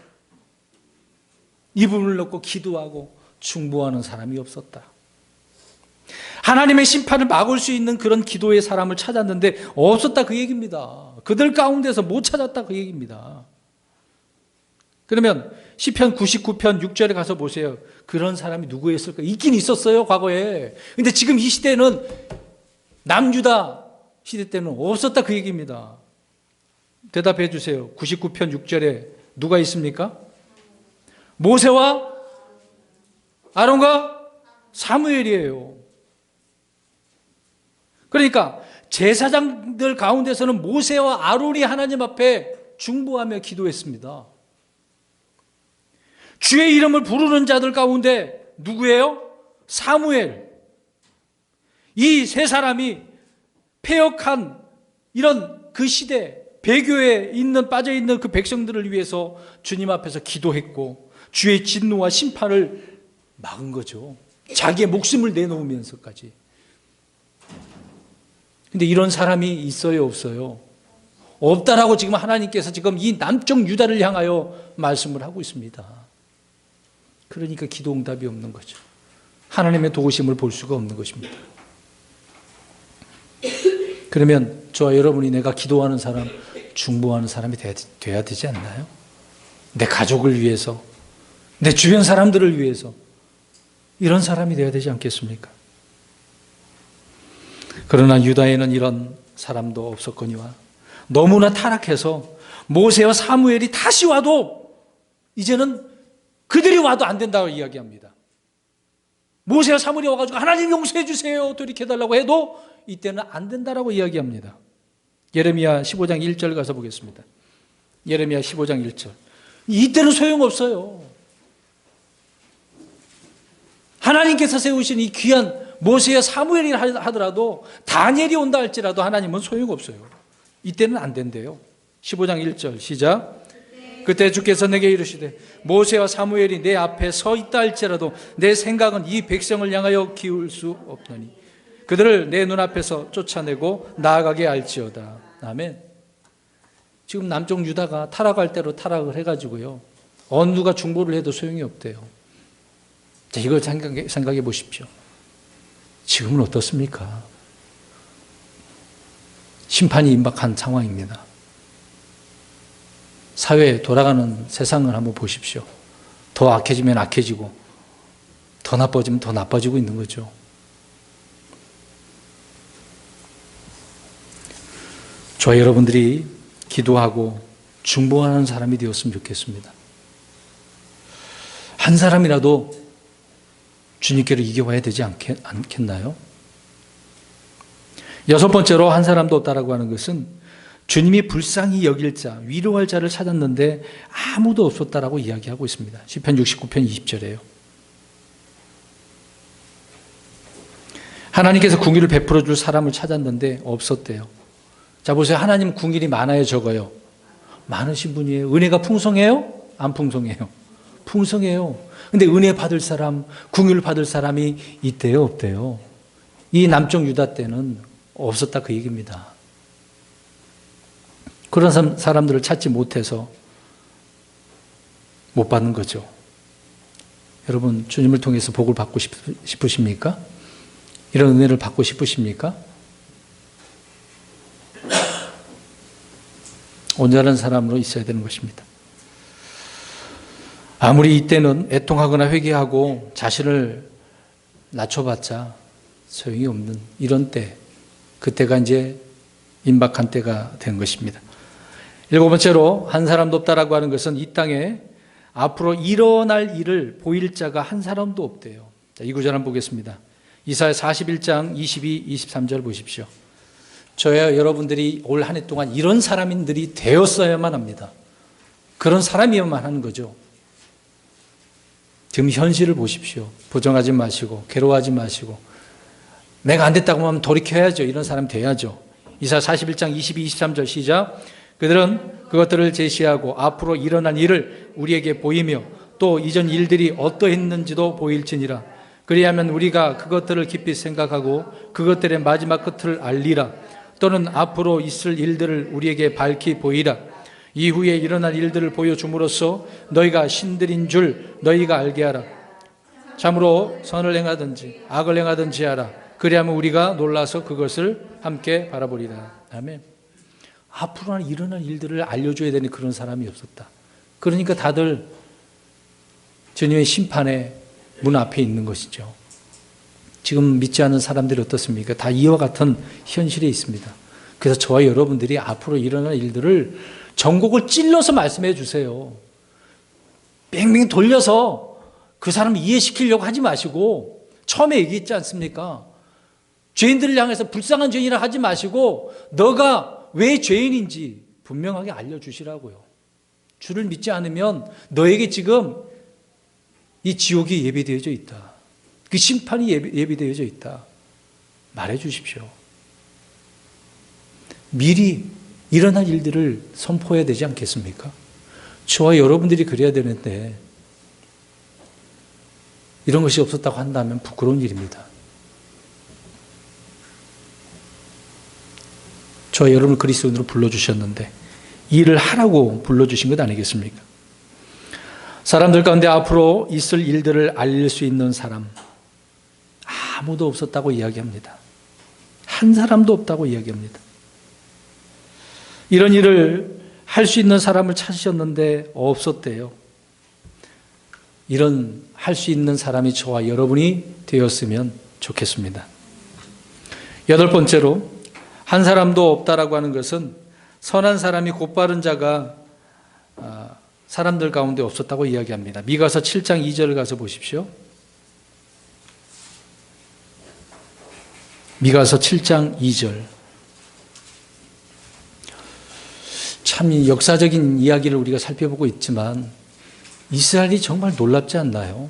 Speaker 1: 이 부분을 놓고 기도하고 중보하는 사람이 없었다. 하나님의 심판을 막을 수 있는 그런 기도의 사람을 찾았는데 없었다 그 얘기입니다. 그들 가운데서 못 찾았다 그 얘기입니다. 그러면 시편 99편 6절에 가서 보세요. 그런 사람이 누구였을까? 있긴 있었어요 과거에. 근데 지금 이 시대는 남유다 시대 때는 없었다 그 얘기입니다. 대답해 주세요. 99편 6절에 누가 있습니까? 모세와 아론과 사무엘이에요. 그러니까 제사장들 가운데서는 모세와 아론이 하나님 앞에 중보하며 기도했습니다. 주의 이름을 부르는 자들 가운데 누구예요? 사무엘. 이 세 사람이 패역한 이런 그 시대 배교에 빠져있는 그 백성들을 위해서 주님 앞에서 기도했고 주의 진노와 심판을 막은 거죠. 자기의 목숨을 내놓으면서까지. 근데 이런 사람이 있어요, 없어요? 없다라고 지금 하나님께서 지금 이 남쪽 유다를 향하여 말씀을 하고 있습니다. 그러니까 기도 응답이 없는 거죠. 하나님의 도우심을 볼 수가 없는 것입니다. 그러면 저와 여러분이 내가 기도하는 사람, 중보하는 사람이 돼야 되지 않나요? 내 가족을 위해서, 내 주변 사람들을 위해서 이런 사람이 돼야 되지 않겠습니까? 그러나 유다에는 이런 사람도 없었거니와 너무나 타락해서 모세와 사무엘이 다시 와도 이제는 그들이 와도 안 된다고 이야기합니다. 모세와 사무엘이 와가지고 하나님 용서해 주세요 돌이켜달라고 해도 이때는 안 된다라고 이야기합니다. 예레미야 15장 1절 가서 보겠습니다. 예레미야 15장 1절. 이때는 소용없어요. 하나님께서 세우신 이 귀한 모세와 사무엘이 하더라도 다니엘이 온다 할지라도 하나님은 소용없어요. 이때는 안 된대요. 15장 1절 시작. 그때 주께서 내게 이르시되 모세와 사무엘이 내 앞에 서 있다 할지라도 내 생각은 이 백성을 향하여 기울 수 없노니 그들을 내 눈앞에서 쫓아내고 나아가게 할지어다. 아멘. 지금 남쪽 유다가 타락할 대로 타락을 해가지고요. 어느 누가 중보를 해도 소용이 없대요. 자, 이걸 생각해 보십시오. 지금은 어떻습니까? 심판이 임박한 상황입니다. 사회에 돌아가는 세상을 한번 보십시오. 더 악해지면 악해지고 더 나빠지면 더 나빠지고 있는 거죠. 저와 여러분들이 기도하고 중보하는 사람이 되었으면 좋겠습니다. 한 사람이라도 주님께로 이겨와야 되지 않겠나요? 여섯 번째로 한 사람도 없다라고 하는 것은 주님이 불쌍히 여길 자, 위로할 자를 찾았는데 아무도 없었다라고 이야기하고 있습니다. 시편 69편 20절이에요. 하나님께서 궁일을 베풀어 줄 사람을 찾았는데 없었대요. 자, 보세요. 하나님 궁일이 많아요, 적어요? 많으신 분이에요. 은혜가 풍성해요? 안 풍성해요? 풍성해요. 근데 은혜 받을 사람, 궁일 받을 사람이 있대요, 없대요? 이 남쪽 유다 때는 없었다 그 얘기입니다. 그런 사람들을 찾지 못해서 못 받는 거죠. 여러분, 주님을 통해서 복을 받고 싶으십니까? 이런 은혜를 받고 싶으십니까? 온전한 사람으로 있어야 되는 것입니다. 아무리 이때는 애통하거나 회개하고 자신을 낮춰봤자 소용이 없는 이런 때, 그때가 이제 임박한 때가 된 것입니다. 일곱 번째로 한 사람도 없다라고 하는 것은 이 땅에 앞으로 일어날 일을 보일 자가 한 사람도 없대요. 자, 이 구절 한번 보겠습니다. 이사야 41장 22, 23절 보십시오. 저야 여러분들이 올 한 해 동안 이런 사람들이 되었어야만 합니다. 그런 사람이어야만 하는 거죠. 지금 현실을 보십시오. 부정하지 마시고 괴로워하지 마시고 내가 안 됐다고 하면 돌이켜야죠. 이런 사람 돼야죠. 이사야 41장 22, 23절 시작. 그들은 그것들을 제시하고 앞으로 일어난 일을 우리에게 보이며 또 이전 일들이 어떠했는지도 보일지니라. 그리하면 우리가 그것들을 깊이 생각하고 그것들의 마지막 끝을 알리라. 또는 앞으로 있을 일들을 우리에게 밝히 보이라. 이후에 일어날 일들을 보여줌으로써 너희가 신들인 줄 너희가 알게 하라. 참으로 선을 행하든지 악을 행하든지 하라. 그리하면 우리가 놀라서 그것을 함께 바라보리라. 아멘. 앞으로 일어날 일들을 알려줘야 되는 그런 사람이 없었다. 그러니까 다들 주님의 심판의 문 앞에 있는 것이죠. 지금 믿지 않는 사람들이 어떻습니까? 다 이와 같은 현실에 있습니다. 그래서 저와 여러분들이 앞으로 일어날 일들을 전곡을 찔러서 말씀해 주세요. 뺑뺑 돌려서 그 사람을 이해시키려고 하지 마시고 처음에 얘기했지 않습니까? 죄인들을 향해서 불쌍한 죄인이라 하지 마시고 너가 왜 죄인인지 분명하게 알려주시라고요. 주를 믿지 않으면 너에게 지금 이 지옥이 예비되어져 있다. 그 심판이 예비되어져 있다. 말해 주십시오. 미리 일어날 일들을 선포해야 되지 않겠습니까? 저와 여러분들이 그래야 되는데 이런 것이 없었다고 한다면 부끄러운 일입니다. 저와 여러분을 그리스도인으로 불러주셨는데 일을 하라고 불러주신 것 아니겠습니까? 사람들 가운데 앞으로 있을 일들을 알릴 수 있는 사람 아무도 없었다고 이야기합니다. 한 사람도 없다고 이야기합니다. 이런 일을 할 수 있는 사람을 찾으셨는데 없었대요. 이런 할 수 있는 사람이 저와 여러분이 되었으면 좋겠습니다. 8번째로 한 사람도 없다라고 하는 것은 선한 사람이 곧바른 자가 사람들 가운데 없었다고 이야기합니다. 미가서 7장 2절을 가서 보십시오. 미가서 7장 2절. 참 역사적인 이야기를 우리가 살펴보고 있지만 이스라엘이 정말 놀랍지 않나요?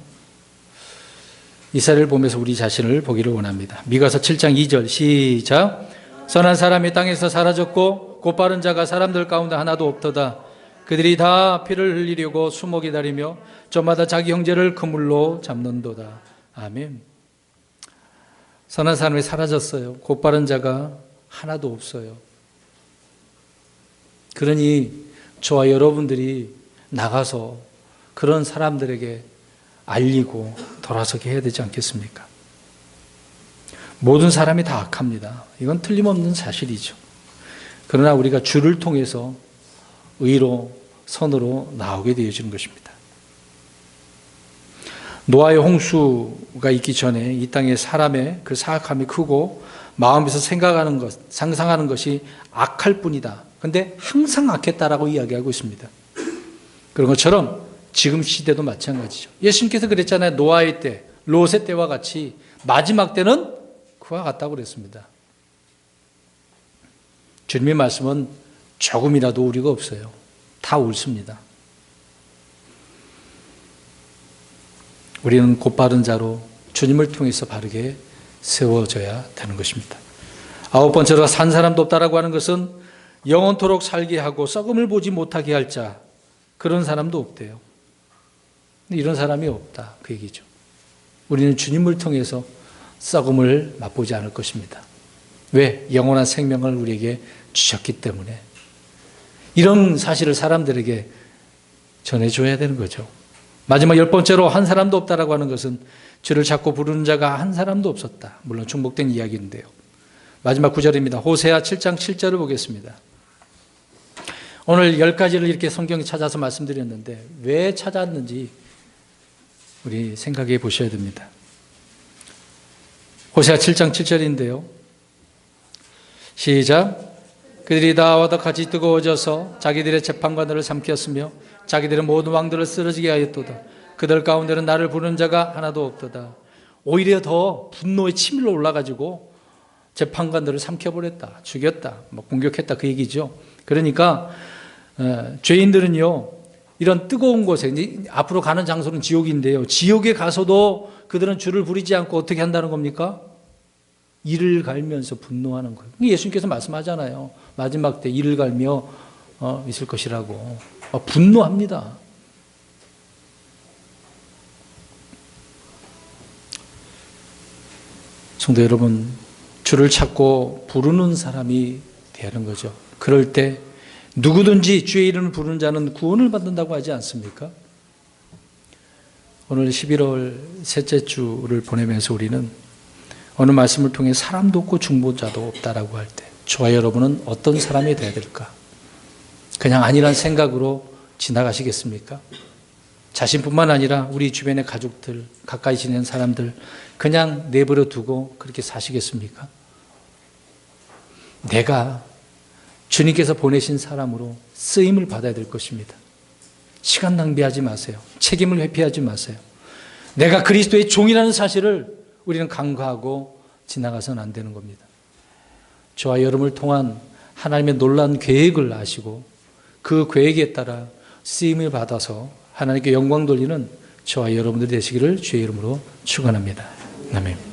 Speaker 1: 이스라엘을 보면서 우리 자신을 보기를 원합니다. 미가서 7장 2절 시작. 선한 사람이 땅에서 사라졌고 곧바른 자가 사람들 가운데 하나도 없도다. 그들이 다 피를 흘리려고 숨어 기다리며 저마다 자기 형제를 그물로 잡는도다. 아멘. 선한 사람이 사라졌어요. 곧바른 자가 하나도 없어요. 그러니 저와 여러분들이 나가서 그런 사람들에게 알리고 돌아서게 해야 되지 않겠습니까? 모든 사람이 다 악합니다. 이건 틀림없는 사실이죠. 그러나 우리가 주를 통해서 의로 선으로 나오게 되어지는 것입니다. 노아의 홍수가 있기 전에 이 땅에 사람의 그 사악함이 크고 마음에서 생각하는 것, 상상하는 것이 악할 뿐이다. 그런데 항상 악했다라고 이야기하고 있습니다. 그런 것처럼 지금 시대도 마찬가지죠. 예수님께서 그랬잖아요. 노아의 때, 롯의 때와 같이 마지막 때는 그와 같다고 그랬습니다. 주님의 말씀은 조금이라도 우리가 없어요. 다 옳습니다. 우리는 곧바른 자로 주님을 통해서 바르게 세워져야 되는 것입니다. 9번째로 산 사람도 없다라고 하는 것은 영원토록 살게 하고 썩음을 보지 못하게 할 자, 그런 사람도 없대요. 이런 사람이 없다, 그 얘기죠. 우리는 주님을 통해서 썩음을 맛보지 않을 것입니다. 왜? 영원한 생명을 우리에게 주셨기 때문에. 이런 사실을 사람들에게 전해줘야 되는 거죠. 마지막 10번째로 한 사람도 없다라고 하는 것은 주를 찾고 부르는 자가 한 사람도 없었다. 물론 중복된 이야기인데요. 마지막 9절입니다. 호세아 7장 7절을 보겠습니다. 오늘 10가지를 이렇게 성경에 찾아서 말씀드렸는데 왜 찾았는지 우리 생각해 보셔야 됩니다. 호세아 7장 7절인데요. 시작. 그들이 다 와도 같이 뜨거워져서 자기들의 재판관들을 삼켰으며 자기들의 모든 왕들을 쓰러지게 하였도다. 그들 가운데는 나를 부르는 자가 하나도 없도다. 오히려 더 분노의 치밀로 올라가지고 재판관들을 삼켜버렸다. 죽였다. 공격했다. 그 얘기죠. 그러니까 죄인들은요. 이런 뜨거운 곳에 이제 앞으로 가는 장소는 지옥인데요. 지옥에 가서도 그들은 주를 부리지 않고 어떻게 한다는 겁니까? 이를 갈면서 분노하는 거예요. 예수님께서 말씀하잖아요. 마지막 때 이를 갈며 있을 것이라고. 분노합니다. 성도 여러분, 주를 찾고 부르는 사람이 되는 거죠. 그럴 때 누구든지 주의 이름을 부르는 자는 구원을 받는다고 하지 않습니까? 오늘 11월 셋째 주를 보내면서 우리는 어느 말씀을 통해 사람도 없고 중보자도 없다라고 할 때 저와 여러분은 어떤 사람이 되어야 될까? 그냥 아니란 생각으로 지나가시겠습니까? 자신뿐만 아니라 우리 주변의 가족들, 가까이 지내는 사람들 그냥 내버려 두고 그렇게 사시겠습니까? 내가 주님께서 보내신 사람으로 쓰임을 받아야 될 것입니다. 시간 낭비하지 마세요. 책임을 회피하지 마세요. 내가 그리스도의 종이라는 사실을 우리는 간과하고 지나가서는 안 되는 겁니다. 저와 여러분을 통한 하나님의 놀라운 계획을 아시고 그 계획에 따라 쓰임을 받아서 하나님께 영광 돌리는 저와 여러분들이 되시기를 주의 이름으로 축원합니다. 아멘.